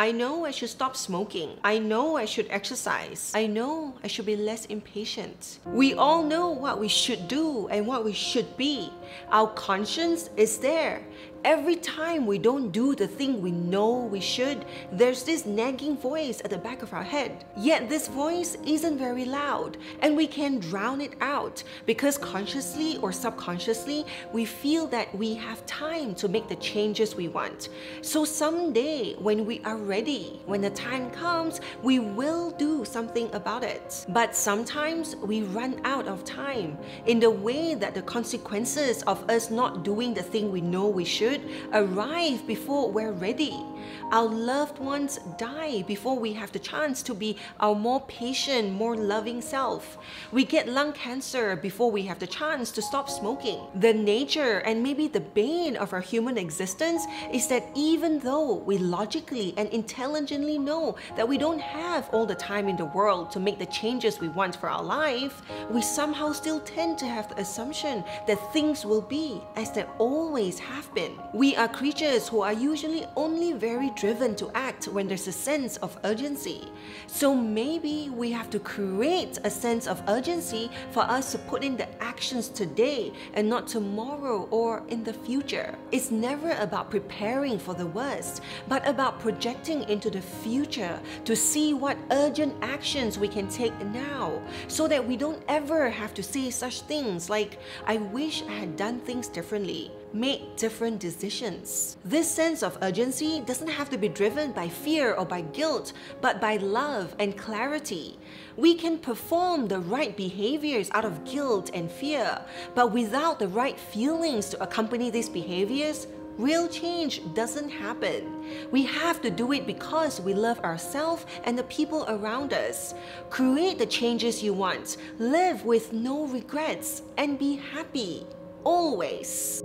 I know I should stop smoking. I know I should exercise. I know I should be less impatient. We all know what we should do and what we should be. Our conscience is there. Every time we don't do the thing we know we should, there's this nagging voice at the back of our head. Yet this voice isn't very loud, and we can drown it out because consciously or subconsciously, we feel that we have time to make the changes we want. So someday, when we are ready, when the time comes, we will do something about it. But sometimes we run out of time in the way that the consequences of us not doing the thing we know we should arrive before we're ready. Our loved ones die before we have the chance to be our more patient, more loving self. We get lung cancer before we have the chance to stop smoking. The nature and maybe the bane of our human existence is that even though we logically and intelligently know that we don't have all the time in the world to make the changes we want for our life, we somehow still tend to have the assumption that things will be as they always have been. We are creatures who are usually only very driven to act when there's a sense of urgency. So maybe we have to create a sense of urgency for us to put in the actions today and not tomorrow or in the future. It's never about preparing for the worst, but about projecting into the future to see what urgent actions we can take now, so that we don't ever have to say such things like, I wish I had done things differently, make different decisions. This sense of urgency doesn't have to be driven by fear or by guilt, but by love and clarity. We can perform the right behaviors out of guilt and fear, but without the right feelings to accompany these behaviors, real change doesn't happen. We have to do it because we love ourselves and the people around us. Create the changes you want, live with no regrets, and be happy. Always.